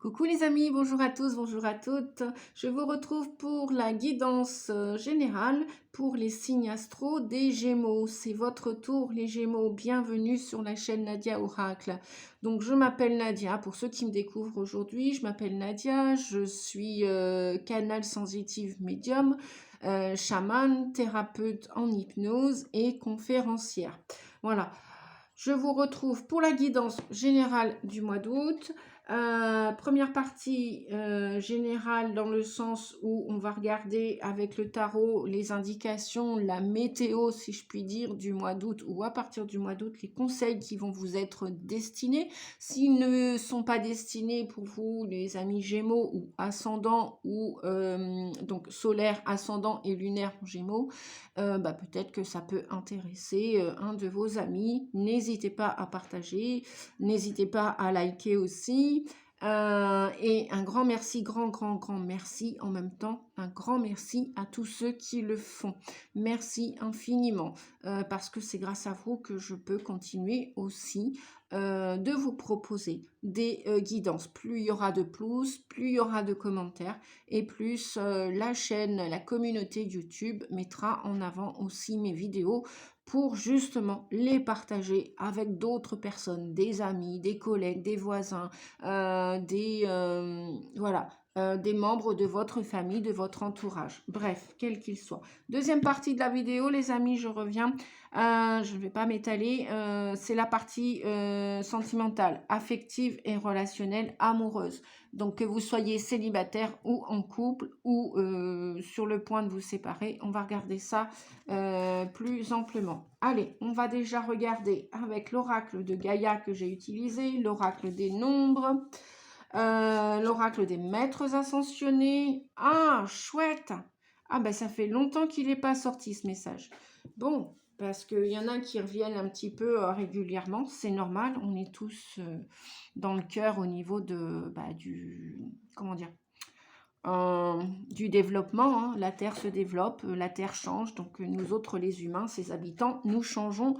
Coucou les amis, bonjour à tous, bonjour à toutes. Je vous retrouve pour la guidance générale pour les signes astro des Gémeaux. C'est votre tour les Gémeaux. Bienvenue sur la chaîne Nadia Oracle. Donc je m'appelle Nadia. Pour ceux qui me découvrent aujourd'hui, je m'appelle Nadia. Je suis canal sensitive médium, chaman, thérapeute en hypnose et conférencière. Voilà. Je vous retrouve pour la guidance générale du mois d'août. Première partie générale dans le sens où on va regarder avec le tarot les indications, la météo si je puis dire du mois d'août ou à partir du mois d'août, les conseils qui vont vous être destinés. S'ils ne sont pas destinés pour vous les amis Gémeaux ou ascendant ou donc solaire, ascendant et lunaire en Gémeaux, peut-être que ça peut intéresser un de vos amis. N'hésitez pas à partager, n'hésitez pas à liker aussi. Et un grand merci, grand merci en même temps, un grand merci à tous ceux qui le font. Merci infiniment, parce que c'est grâce à vous que je peux continuer aussi de vous proposer des guidances. Plus il y aura de plus, plus il y aura de commentaires et plus la chaîne, la communauté YouTube mettra en avant aussi mes vidéos pour justement les partager avec d'autres personnes, des amis, des collègues, des voisins, des membres de votre famille, de votre entourage, bref, quel qu'il soit. Deuxième partie de la vidéo, les amis, je reviens. Je ne vais pas m'étaler, c'est la partie sentimentale, affective et relationnelle, amoureuse. Donc que vous soyez célibataire ou en couple ou sur le point de vous séparer, on va regarder ça plus amplement. Allez, on va déjà regarder avec l'oracle de Gaïa que j'ai utilisé, l'oracle des nombres, l'oracle des maîtres ascensionnés. Ah, chouette! Ah ben ça fait longtemps qu'il n'est pas sorti ce message. Bon, parce qu'il y en a qui reviennent un petit peu régulièrement, c'est normal, on est tous dans le cœur au niveau de, du développement, hein. La Terre se développe, la Terre change, donc nous autres les humains, ses habitants, nous changeons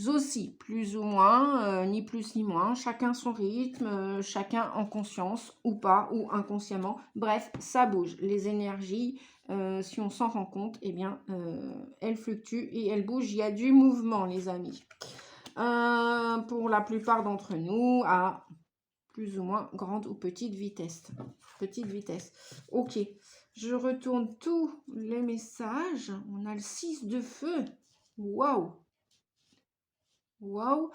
aussi, plus ou moins, ni plus ni moins, chacun son rythme, chacun en conscience ou pas, ou inconsciemment, bref, ça bouge, les énergies, si on s'en rend compte, eh bien, elles fluctuent et elles bougent, il y a du mouvement les amis. Pour la plupart d'entre nous, à plus ou moins grande ou petite vitesse. Petite vitesse. Ok, je retourne tous les messages. On a le 6 de feu. Waouh! Waouh!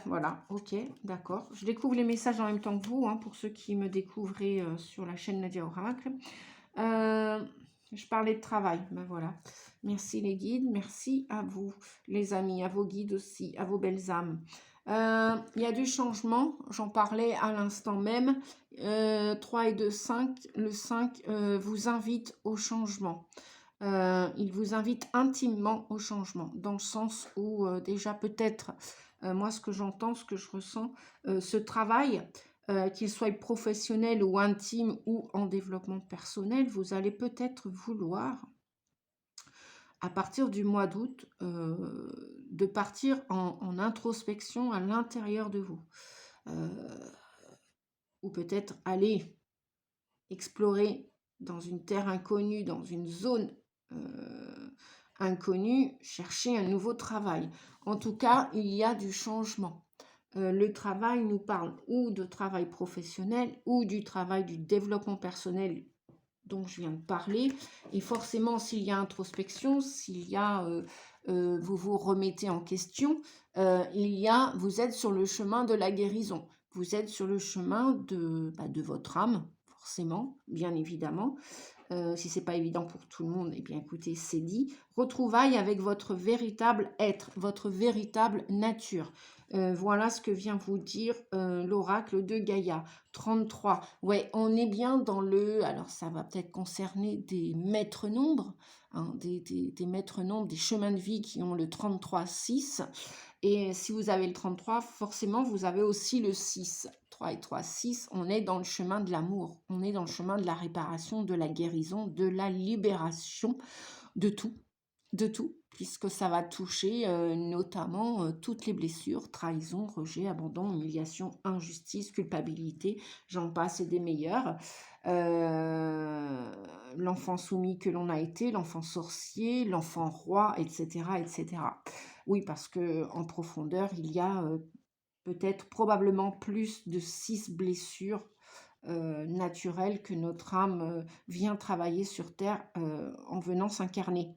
Voilà, ok, d'accord. Je découvre les messages en même temps que vous, hein, pour ceux qui me découvrez sur la chaîne Nadia Oracle. Je parlais de travail, ben voilà. Merci les guides, merci à vous, les amis, à vos guides aussi, à vos belles âmes. Il y a du changement, j'en parlais à l'instant même. 3 et 2, 5. Le 5 vous invite au changement. Il vous invite intimement au changement, dans le sens où déjà peut-être, moi ce que j'entends, ce que je ressens, ce travail, qu'il soit professionnel ou intime ou en développement personnel, vous allez peut-être vouloir, à partir du mois d'août, de partir en introspection à l'intérieur de vous. Ou peut-être aller explorer dans une terre inconnue, dans une zone inconnue, chercher un nouveau travail. En tout cas, il y a du changement. Le travail nous parle ou de travail professionnel ou du travail du développement personnel dont je viens de parler. Et forcément, s'il y a introspection, s'il y a vous vous remettez en question, vous êtes sur le chemin de la guérison. Vous êtes sur le chemin de votre âme, forcément, bien évidemment. Si c'est pas évident pour tout le monde, eh bien écoutez, c'est dit. Retrouvailles avec votre véritable être, votre véritable nature. Voilà ce que vient vous dire l'oracle de Gaïa. 33. Ouais, on est bien dans le... Alors ça va peut-être concerner des maîtres nombres, hein, des maîtres nombres, des chemins de vie qui ont le 33-6. Et si vous avez le 33, forcément, vous avez aussi le 6. 3 et 3, 6, on est dans le chemin de l'amour. On est dans le chemin de la réparation, de la guérison, de la libération, de tout. de tout, puisque ça va toucher notamment toutes les blessures, trahison, rejet, abandon, humiliation, injustice, culpabilité, j'en passe et des meilleurs. L'enfant soumis que l'on a été, l'enfant sorcier, l'enfant roi, etc., etc. Oui, parce que en profondeur, il y a peut-être probablement plus de 6 blessures naturelles que notre âme vient travailler sur Terre en venant s'incarner.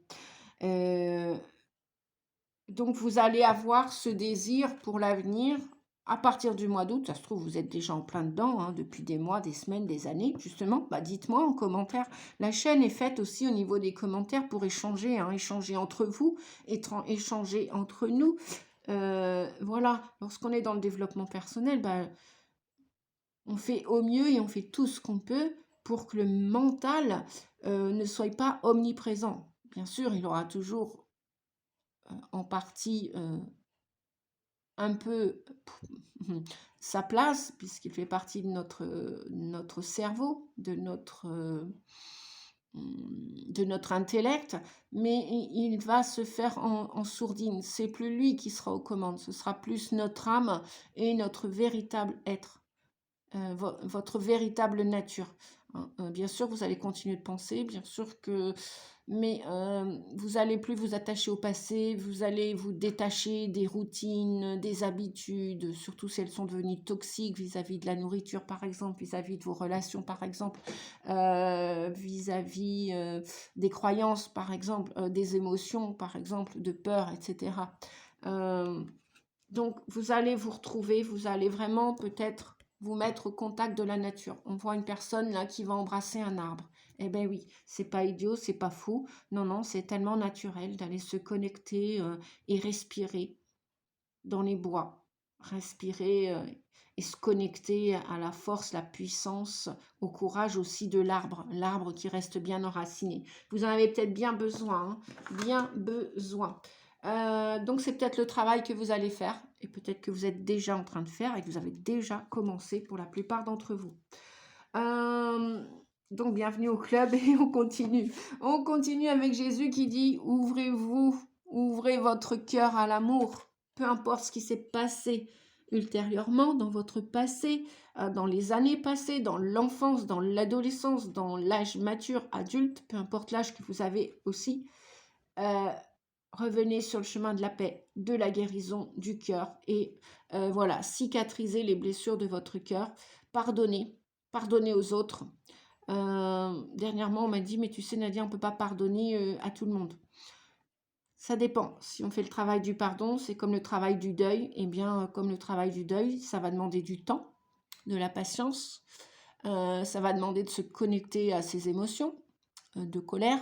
Euh, donc, vous allez avoir ce désir pour l'avenir à partir du mois d'août. Ça se trouve, vous êtes déjà en plein dedans hein, depuis des mois, des semaines, des années. Justement, bah, dites-moi en commentaire. La chaîne est faite aussi au niveau des commentaires pour échanger, hein, échanger entre vous, échanger entre nous. Voilà, lorsqu'on est dans le développement personnel, bah, on fait au mieux et on fait tout ce qu'on peut pour que le mental ne soit pas omniprésent. Bien sûr, il aura toujours en partie un peu sa place, puisqu'il fait partie de notre cerveau, de notre intellect, mais il va se faire en sourdine. C'est plus lui qui sera aux commandes, ce sera plus notre âme et notre véritable être. Votre véritable nature. Hein. Bien sûr, vous allez continuer de penser, bien sûr que... Mais vous n'allez plus vous attacher au passé, vous allez vous détacher des routines, des habitudes, surtout si elles sont devenues toxiques vis-à-vis de la nourriture, par exemple, vis-à-vis de vos relations, par exemple, vis-à-vis des croyances, par exemple, des émotions, par exemple, de peur, etc. Donc, vous allez vous retrouver, vous allez vraiment peut-être vous mettre au contact de la nature. On voit une personne là qui va embrasser un arbre. Eh bien oui, c'est pas idiot, c'est pas fou. Non, non, c'est tellement naturel d'aller se connecter et respirer dans les bois. Respirer et se connecter à la force, la puissance, au courage aussi de l'arbre. L'arbre qui reste bien enraciné. Vous en avez peut-être bien besoin, hein, bien besoin. Donc c'est peut-être le travail que vous allez faire et peut-être que vous êtes déjà en train de faire et que vous avez déjà commencé pour la plupart d'entre vous. Donc bienvenue au club et on continue. On continue avec Jésus qui dit ouvrez-vous, ouvrez votre cœur à l'amour, peu importe ce qui s'est passé ultérieurement dans votre passé, dans les années passées, dans l'enfance, dans l'adolescence, dans l'âge mature, adulte, peu importe l'âge que vous avez aussi. Revenez sur le chemin de la paix, de la guérison du cœur et voilà, cicatrisez les blessures de votre cœur, pardonnez aux autres. Dernièrement, on m'a dit, mais tu sais Nadia, on ne peut pas pardonner à tout le monde. Ça dépend. Si on fait le travail du pardon, c'est comme le travail du deuil. Eh bien, comme le travail du deuil, ça va demander du temps, de la patience. Ça va demander de se connecter à ses émotions, de colère,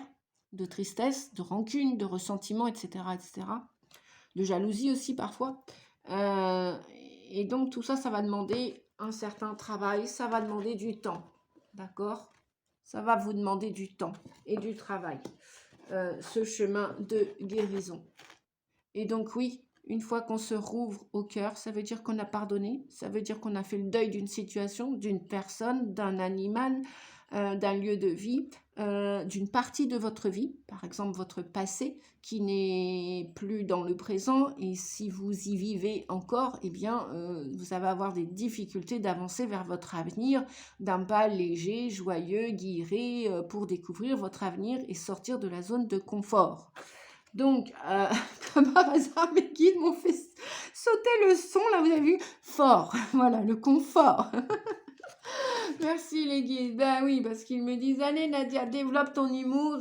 de tristesse, de rancune, de ressentiment, etc., etc. De jalousie aussi parfois. Et donc tout ça, ça va demander un certain travail, ça va demander du temps. D'accord? Ça va vous demander du temps et du travail, ce chemin de guérison. Et donc oui, une fois qu'on se rouvre au cœur, ça veut dire qu'on a pardonné, ça veut dire qu'on a fait le deuil d'une situation, d'une personne, d'un animal, d'un lieu de vie, d'une partie de votre vie, par exemple votre passé, qui n'est plus dans le présent. Et si vous y vivez encore, eh bien, vous allez avoir des difficultés d'avancer vers votre avenir d'un pas léger, joyeux, guiré, pour découvrir votre avenir et sortir de la zone de confort. Donc, comme par hasard, mes guides m'ont fait sauter le son, là, vous avez vu, fort, voilà, le confort. Merci les guides, ben oui, parce qu'ils me disent, allez Nadia, développe ton humour,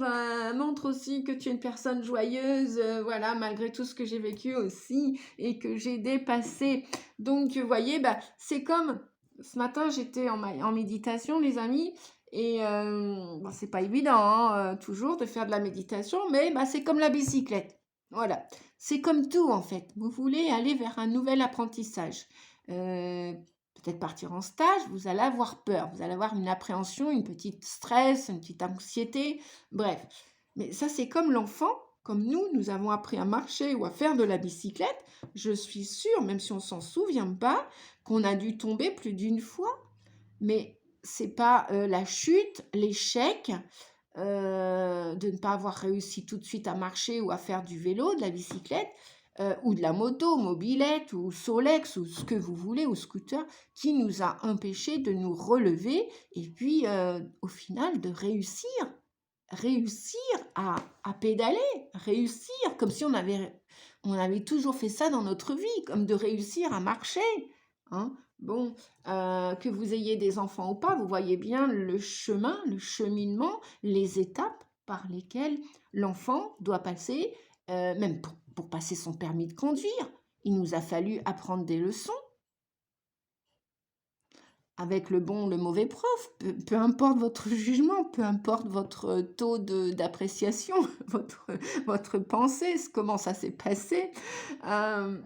montre aussi que tu es une personne joyeuse, voilà, malgré tout ce que j'ai vécu aussi et que j'ai dépassé. Donc, vous voyez, ben, c'est comme, ce matin, j'étais en méditation, les amis, et bon, c'est pas évident, hein, toujours, de faire de la méditation, mais bah, c'est comme la bicyclette. Voilà, c'est comme tout en fait. Vous voulez aller vers un nouvel apprentissage. Peut-être partir en stage, vous allez avoir peur, vous allez avoir une appréhension, une petite stress, une petite anxiété, bref. Mais ça, c'est comme l'enfant, comme nous avons appris à marcher ou à faire de la bicyclette. Je suis sûre, même si on s'en souvient pas, qu'on a dû tomber plus d'une fois. Mais c'est pas la chute, l'échec de ne pas avoir réussi tout de suite à marcher ou à faire du vélo, de la bicyclette, ou de la moto, mobilette, ou Solex, ou ce que vous voulez, ou scooter, qui nous a empêchés de nous relever et puis au final de réussir à pédaler, réussir, comme si on avait toujours fait ça dans notre vie, comme de réussir à marcher. Hein. Bon, que vous ayez des enfants ou pas, vous voyez bien le chemin, le cheminement, les étapes par lesquelles l'enfant doit passer, même pour passer son permis de conduire. Il nous a fallu apprendre des leçons avec le bon, le mauvais prof, peu importe votre jugement, peu importe votre taux d'appréciation, votre pensée, comment ça s'est passé. Ben,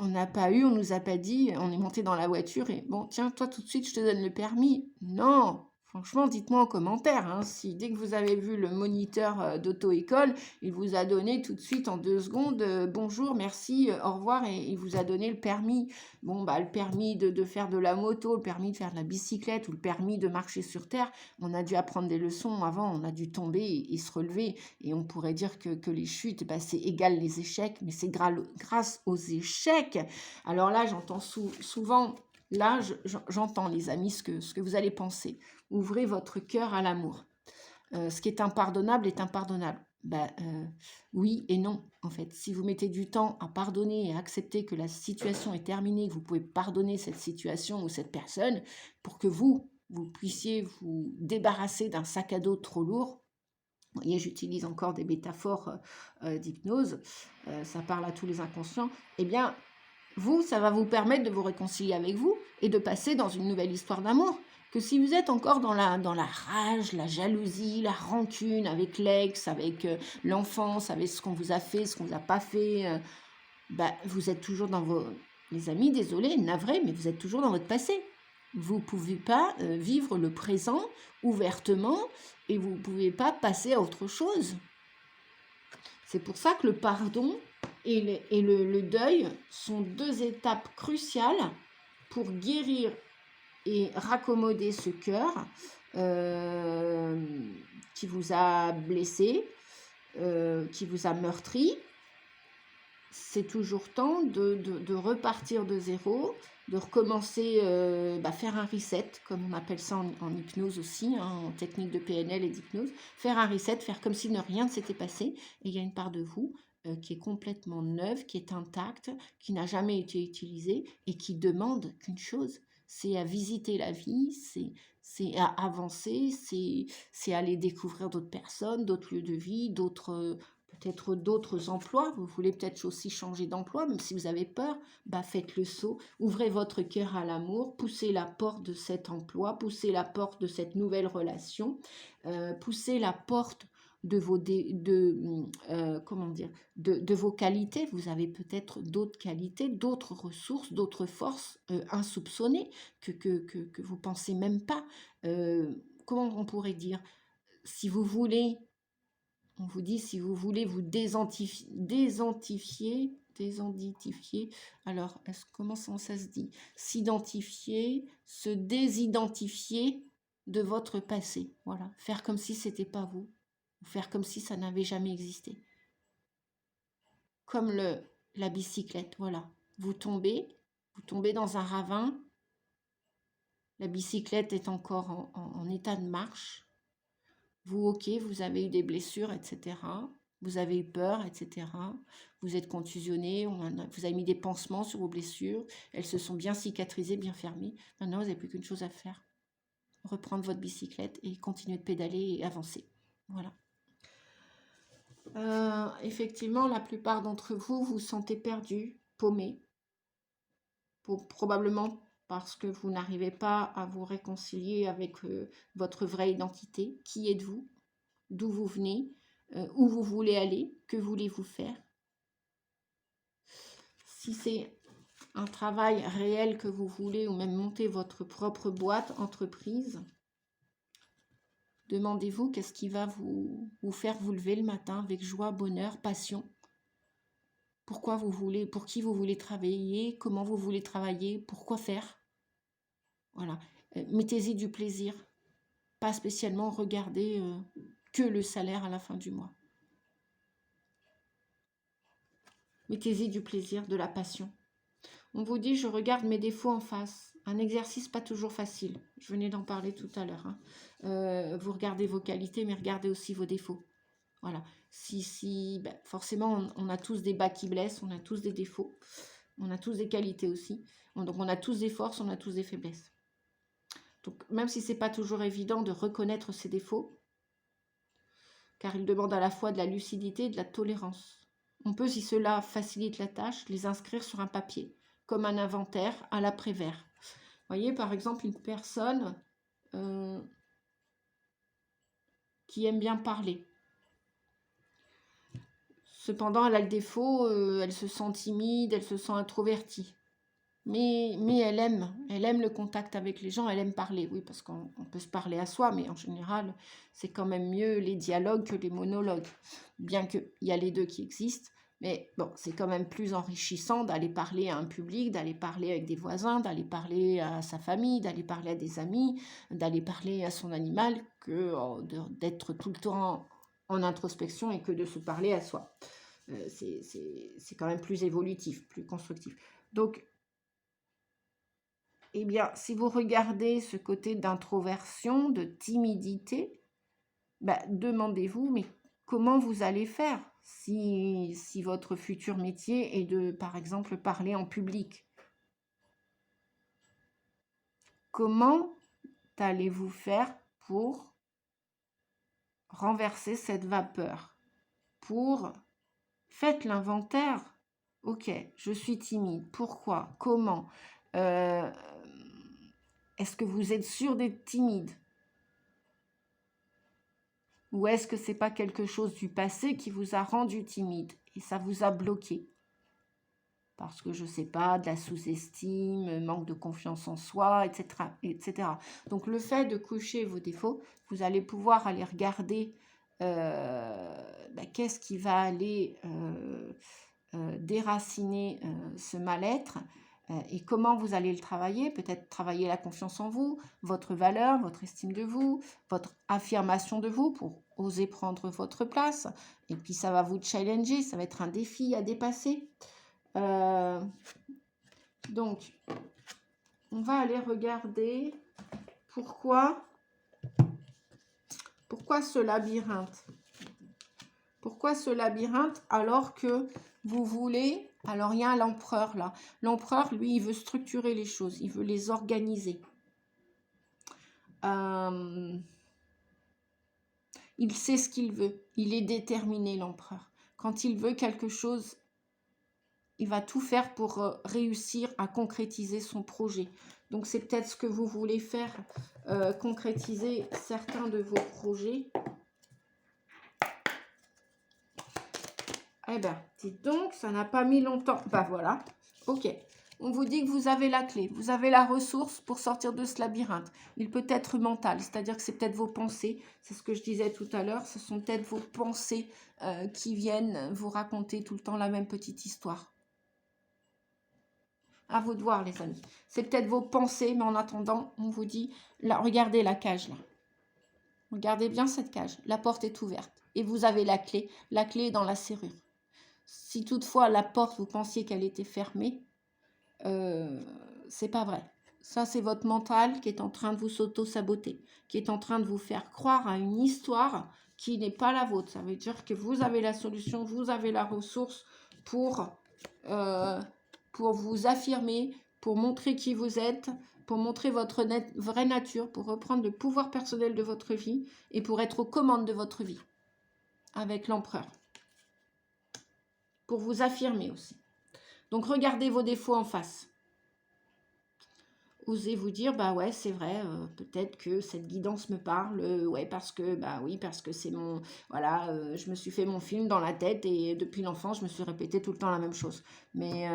on n'a pas eu, on nous a pas dit, on est monté dans la voiture et bon, tiens, toi tout de suite, je te donne le permis. Non, franchement, dites-moi en commentaire, hein, si dès que vous avez vu le moniteur d'auto-école, il vous a donné tout de suite en 2 secondes, bonjour, merci, au revoir, et il vous a donné le permis. Bon, bah, le permis de faire de la moto, le permis de faire de la bicyclette ou le permis de marcher sur terre, on a dû apprendre des leçons avant, on a dû tomber et se relever. Et on pourrait dire que les chutes, bah, c'est égal les échecs, mais c'est grâce aux échecs. Alors là, j'entends souvent, là, j'entends, les amis, ce que vous allez penser. Ouvrez votre cœur à l'amour. Ce qui est impardonnable est impardonnable. Bah, oui et non, en fait. Si vous mettez du temps à pardonner et à accepter que la situation est terminée, que vous pouvez pardonner cette situation ou cette personne pour que vous puissiez vous débarrasser d'un sac à dos trop lourd. Vous voyez, j'utilise encore des métaphores d'hypnose, ça parle à tous les inconscients. Eh bien, vous, ça va vous permettre de vous réconcilier avec vous et de passer dans une nouvelle histoire d'amour. Que si vous êtes encore dans la rage, la jalousie, la rancune avec l'ex, avec l'enfance, avec ce qu'on vous a fait, ce qu'on vous a pas fait, bah, vous êtes toujours dans vos... Les amis, désolé, navré, mais vous êtes toujours dans votre passé. Vous ne pouvez pas vivre le présent ouvertement et vous ne pouvez pas passer à autre chose. C'est pour ça que le pardon et le deuil sont 2 étapes cruciales pour guérir et raccommoder ce cœur qui vous a blessé, qui vous a meurtri. C'est toujours temps de repartir de zéro, de recommencer, faire un reset, comme on appelle ça en hypnose aussi, hein, en technique de PNL et d'hypnose. Faire un reset, faire comme si rien ne s'était passé. Et il y a une part de vous qui est complètement neuve, qui est intacte, qui n'a jamais été utilisée et qui demande qu'une chose, c'est à visiter la vie, c'est à avancer, c'est aller découvrir d'autres personnes, d'autres lieux de vie, peut-être d'autres emplois. Vous voulez peut-être aussi changer d'emploi, même si vous avez peur, bah faites le saut, ouvrez votre cœur à l'amour, poussez la porte de cet emploi, poussez la porte de cette nouvelle relation, poussez la porte de vos de vos qualités. Vous avez peut-être d'autres qualités, d'autres ressources, d'autres forces insoupçonnées que vous pensez même pas. Comment on pourrait dire, si vous voulez, on vous dit, si vous voulez vous désidentifier, alors comment ça se dit? S'identifier, se désidentifier de votre passé. Voilà, faire comme si c'était pas vous, faire comme si ça n'avait jamais existé. Comme la bicyclette, voilà. Vous tombez dans un ravin, la bicyclette est encore en état de marche. Vous, ok, vous avez eu des blessures, etc. Vous avez eu peur, etc. Vous êtes contusionné, vous avez mis des pansements sur vos blessures. Elles se sont bien cicatrisées, bien fermées. Maintenant, vous n'avez plus qu'une chose à faire. Reprendre votre bicyclette et continuer de pédaler et avancer. Voilà. Effectivement, la plupart d'entre vous vous sentez perdu, paumé. Probablement parce que vous n'arrivez pas à vous réconcilier avec votre vraie identité. Qui êtes-vous? D'où vous venez? Où vous voulez aller? Que voulez-vous faire? Si c'est un travail réel que vous voulez, ou même monter votre propre boîte, entreprise, demandez-vous qu'est-ce qui va vous faire vous lever le matin avec joie, bonheur, passion. Pourquoi vous voulez, pour qui vous voulez travailler, comment vous voulez travailler, pourquoi faire. Voilà, mettez-y du plaisir. pas spécialement regarder que le salaire à la fin du mois. Mettez-y du plaisir, de la passion. On vous dit, je regarde mes défauts en face. Un exercice pas toujours facile. Je venais d'en parler tout à l'heure. Vous regardez vos qualités, mais regardez aussi vos défauts. Voilà. Ben, forcément, on a tous des bas qui blessent, on a tous des défauts. On a tous des qualités aussi. Donc, on a tous des forces, on a tous des faiblesses. Donc, même si ce n'est pas toujours évident de reconnaître ses défauts, car ils demandent à la fois de la lucidité et de la tolérance. On peut, si cela facilite la tâche, les inscrire sur un papier, comme un inventaire à l'après-vert. Vous voyez, par exemple, une personne qui aime bien parler. Cependant, elle a le défaut, elle se sent timide, elle se sent introvertie. Mais elle aime le contact avec les gens, elle aime parler, oui, parce qu'on peut se parler à soi, mais en général, c'est quand même mieux les dialogues que les monologues, bien qu'il y a les deux qui existent, mais bon, c'est quand même plus enrichissant d'aller parler à un public, d'aller parler avec des voisins, d'aller parler à sa famille, d'aller parler à des amis, d'aller parler à son animal, que d'être tout le temps en introspection et que de se parler à soi. C'est quand même plus évolutif, plus constructif. Donc, eh bien, si vous regardez ce côté d'introversion, de timidité, bah, demandez-vous, mais comment vous allez faire si votre futur métier est de, par exemple, parler en public? Comment allez-vous faire pour renverser cette vapeur? Faites l'inventaire. Ok, je suis timide. Pourquoi? Comment? Est-ce que vous êtes sûr d'être timide? Ou est-ce que c'est pas quelque chose du passé qui vous a rendu timide et ça vous a bloqué? Parce que je sais pas, de la sous-estime, manque de confiance en soi, etc., etc. Donc le fait de coucher vos défauts, vous allez pouvoir aller regarder qu'est-ce qui va aller déraciner ce mal-être et comment vous allez le travailler. Peut-être travailler la confiance en vous, votre valeur, votre estime de vous, votre affirmation de vous pour oser prendre votre place. Et puis ça va vous challenger, ça va être un défi à dépasser. Donc, on va aller regarder pourquoi ce labyrinthe. Pourquoi ce labyrinthe alors que vous voulez... Alors, il y a l'empereur là. L'empereur, lui, il veut structurer les choses. Il veut les organiser. Il sait ce qu'il veut. Il est déterminé, l'empereur. Quand il veut quelque chose, il va tout faire pour réussir à concrétiser son projet. Donc, c'est peut-être ce que vous voulez faire, concrétiser certains de vos projets. Eh bien, dites donc, ça n'a pas mis longtemps. Ben voilà, ok. On vous dit que vous avez la clé, vous avez la ressource pour sortir de ce labyrinthe. Il peut être mental, c'est-à-dire que c'est peut-être vos pensées, c'est ce que je disais tout à l'heure, ce sont peut-être vos pensées qui viennent vous raconter tout le temps la même petite histoire. À vous de voir, les amis. C'est peut-être vos pensées, mais en attendant, on vous dit, là, regardez la cage, là. Regardez bien cette cage, la porte est ouverte et vous avez la clé est dans la serrure. Si toutefois la porte, vous pensiez qu'elle était fermée, c'est pas vrai. Ça, c'est votre mental qui est en train de vous s'auto-saboter, qui est en train de vous faire croire à une histoire qui n'est pas la vôtre. Ça veut dire que vous avez la solution, vous avez la ressource pour vous affirmer, pour montrer qui vous êtes, pour montrer votre vraie nature, pour reprendre le pouvoir personnel de votre vie et pour être aux commandes de votre vie avec l'empereur. Pour vous affirmer aussi. Donc, regardez vos défauts en face. Osez vous dire, bah ouais, c'est vrai, peut-être que cette guidance me parle, ouais, parce que, bah oui, parce que c'est mon, voilà, je me suis fait mon film dans la tête et depuis l'enfance, je me suis répété tout le temps la même chose. Mais,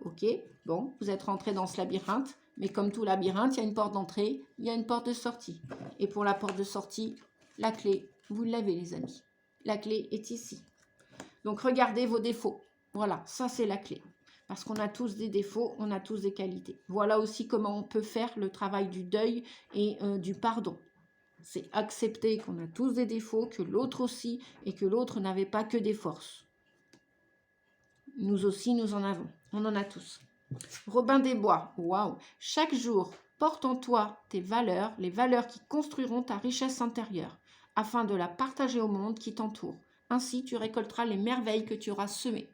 ok, bon, vous êtes rentré dans ce labyrinthe, mais comme tout labyrinthe, il y a une porte d'entrée, il y a une porte de sortie. Et pour la porte de sortie, la clé, vous l'avez, les amis. La clé est ici. Donc, regardez vos défauts. Voilà, ça, c'est la clé. Parce qu'on a tous des défauts, on a tous des qualités. Voilà aussi comment on peut faire le travail du deuil et du pardon. C'est accepter qu'on a tous des défauts, que l'autre aussi, et que l'autre n'avait pas que des forces. Nous aussi, nous en avons. On en a tous. Robin des Bois, waouh! Chaque jour, porte en toi tes valeurs, les valeurs qui construiront ta richesse intérieure, afin de la partager au monde qui t'entoure. Ainsi, tu récolteras les merveilles que tu auras semées.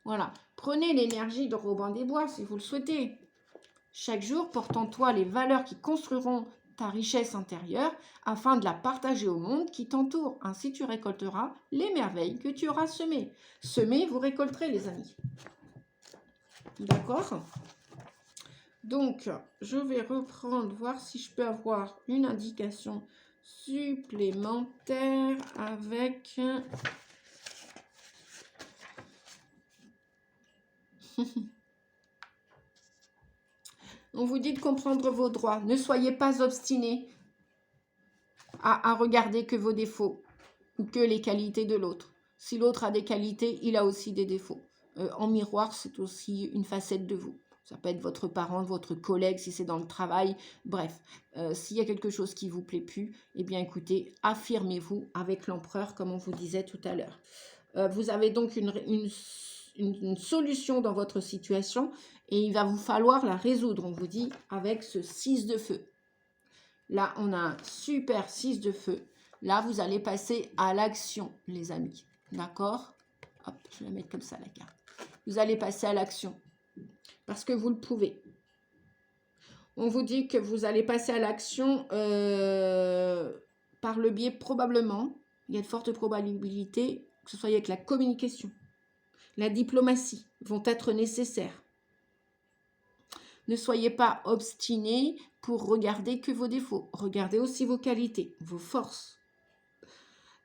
Voilà. Prenez l'énergie de Robin des Bois si vous le souhaitez. Chaque jour, porte en toi les valeurs qui construiront ta richesse intérieure afin de la partager au monde qui t'entoure. Ainsi, tu récolteras les merveilles que tu auras semées. Semez, vous récolterez, les amis. D'accord? Donc, je vais reprendre, voir si je peux avoir une indication supplémentaire avec... On vous dit de comprendre vos droits. Ne soyez pas obstinés à regarder que vos défauts ou que les qualités de l'autre. Si l'autre a des qualités, il a aussi des défauts. En miroir, c'est aussi une facette de vous. Ça peut être votre parent, votre collègue, si c'est dans le travail. Bref, s'il y a quelque chose qui ne vous plaît plus, eh bien écoutez, affirmez-vous avec l'empereur, comme on vous disait tout à l'heure. Vous avez donc une solution dans votre situation et il va vous falloir la résoudre, on vous dit, avec ce 6 de feu. Là, on a un super 6 de feu. Là, vous allez passer à l'action, les amis. D'accord? Hop, je vais la mettre comme ça, la carte. Vous allez passer à l'action. Parce que vous le pouvez. On vous dit que vous allez passer à l'action par le biais, probablement, il y a de fortes probabilités que ce soit avec la communication. La diplomatie vont être nécessaires. Ne soyez pas obstinés pour regarder que vos défauts. Regardez aussi vos qualités, vos forces.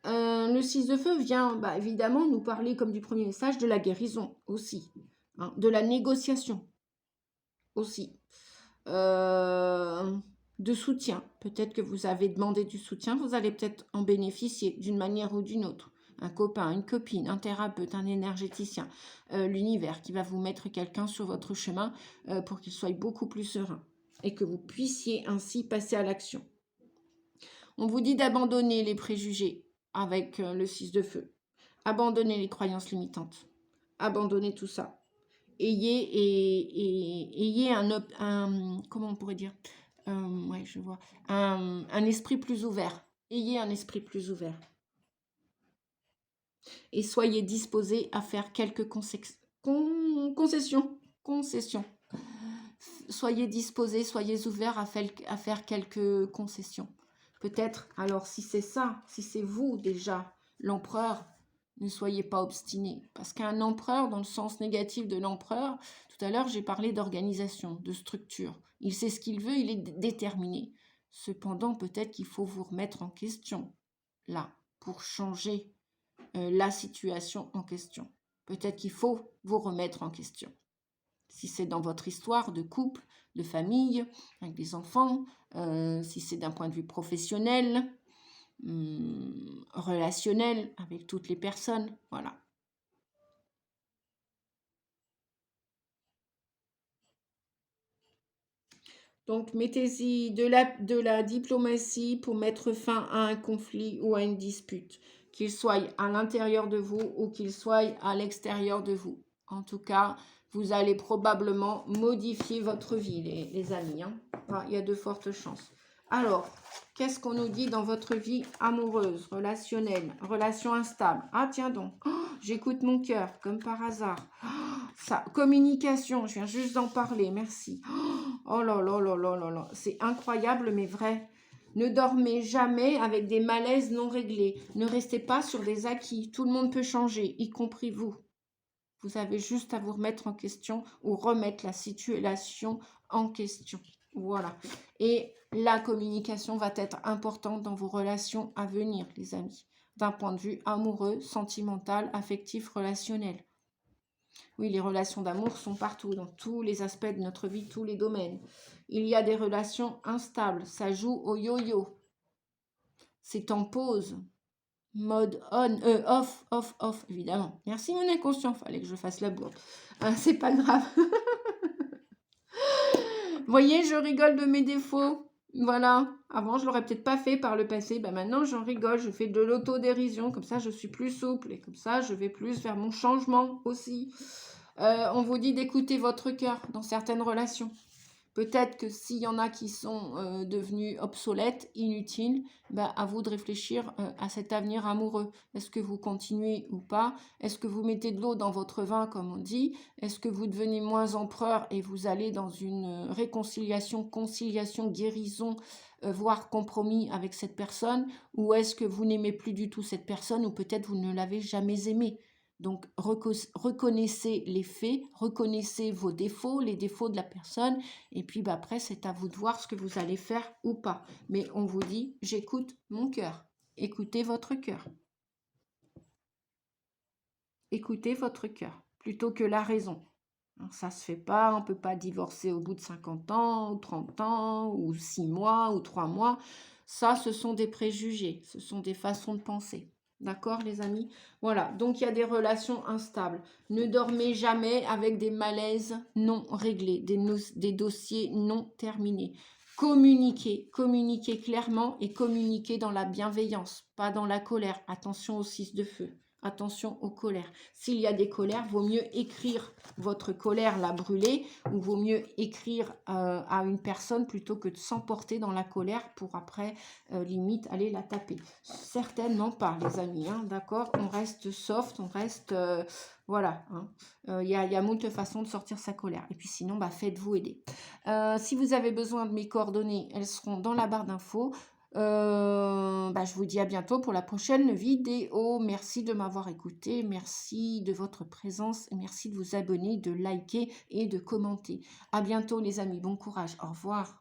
Le 6 de feu vient évidemment nous parler, comme du premier message, de la guérison aussi. Hein, de la négociation aussi. De soutien. Peut-être que vous avez demandé du soutien, vous allez peut-être en bénéficier d'une manière ou d'une autre. Un copain, une copine, un thérapeute, un énergéticien, l'univers qui va vous mettre quelqu'un sur votre chemin pour qu'il soit beaucoup plus serein et que vous puissiez ainsi passer à l'action. On vous dit d'abandonner les préjugés avec le 6 de feu. Abandonnez les croyances limitantes. Abandonnez tout ça. Ayez un comment on pourrait dire, ouais, je vois, un esprit plus ouvert. Ayez un esprit plus ouvert. Et soyez disposés à faire quelques concessions. Soyez disposés, soyez ouverts à faire quelques concessions. Peut-être, alors si c'est ça, si c'est vous déjà, l'empereur, ne soyez pas obstinés. Parce qu'un empereur, dans le sens négatif de l'empereur, tout à l'heure j'ai parlé d'organisation, de structure. Il sait ce qu'il veut, il est déterminé. Cependant, peut-être qu'il faut vous remettre en question, là, pour changer la situation en question. Peut-être qu'il faut vous remettre en question. Si c'est dans votre histoire de couple, de famille, avec des enfants, si c'est d'un point de vue professionnel, relationnel, avec toutes les personnes, voilà. Donc, mettez-y de la diplomatie pour mettre fin à un conflit ou à une dispute, qu'il soit à l'intérieur de vous ou qu'il soit à l'extérieur de vous. En tout cas, vous allez probablement modifier votre vie, les amis. Hein. Ah, il y a de fortes chances. Alors, qu'est-ce qu'on nous dit dans votre vie amoureuse, relationnelle, relation instable? Ah, tiens donc, j'écoute mon cœur, comme par hasard. Ça, communication, je viens juste d'en parler, merci. Oh là là là là là là, c'est incroyable mais vrai. Ne dormez jamais avec des malaises non réglés. Ne restez pas sur des acquis. Tout le monde peut changer, y compris vous. Vous avez juste à vous remettre en question ou remettre la situation en question. Voilà. Et la communication va être importante dans vos relations à venir, les amis. D'un point de vue amoureux, sentimental, affectif, relationnel. Oui, les relations d'amour sont partout, dans tous les aspects de notre vie, tous les domaines. Il y a des relations instables, ça joue au yo-yo. C'est en pause. Mode on, off, évidemment. Merci mon inconscient, fallait que je fasse la bourde. C'est pas grave. Voyez, je rigole de mes défauts, Voilà, avant je l'aurais peut-être pas fait par le passé, ben maintenant j'en rigole, je fais de l'autodérision, comme ça je suis plus souple et comme ça je vais plus vers mon changement aussi. On vous dit d'écouter votre cœur dans certaines relations. Peut-être que s'il y en a qui sont devenus obsolètes, inutiles, ben, à vous de réfléchir à cet avenir amoureux. Est-ce que vous continuez ou pas? Est-ce que vous mettez de l'eau dans votre vin, comme on dit? Est-ce que vous devenez moins empereur et vous allez dans une réconciliation, conciliation, guérison, voire compromis avec cette personne? Ou est-ce que vous n'aimez plus du tout cette personne ou peut-être vous ne l'avez jamais aimée? Donc, reconnaissez les faits, reconnaissez vos défauts, les défauts de la personne, et puis bah, après, c'est à vous de voir ce que vous allez faire ou pas. Mais on vous dit, j'écoute mon cœur. Écoutez votre cœur. Écoutez votre cœur, plutôt que la raison. Ça se fait pas, on ne peut pas divorcer au bout de 50 ans, ou 30 ans, ou 6 mois, ou 3 mois. Ça, ce sont des préjugés, ce sont des façons de penser. D'accord, les amis? Voilà, donc il y a des relations instables. Ne dormez jamais avec des malaises non réglés, des dossiers non terminés. Communiquez, communiquez clairement et communiquez dans la bienveillance, pas dans la colère. Attention aux 6 de feu. Attention aux colères. S'il y a des colères, vaut mieux écrire votre colère, la brûler, ou vaut mieux écrire à une personne plutôt que de s'emporter dans la colère pour après, limite, aller la taper. Certainement pas, les amis, hein, d'accord? On reste soft, on reste... voilà, il y a moult façons de sortir sa colère. Et puis sinon, bah, faites-vous aider. Si vous avez besoin de mes coordonnées, elles seront dans la barre d'infos. Bah, je vous dis à bientôt pour la prochaine vidéo. Merci de m'avoir écouté, merci de votre présence, et merci de vous abonner, de liker et de commenter. À bientôt les amis, bon courage, au revoir.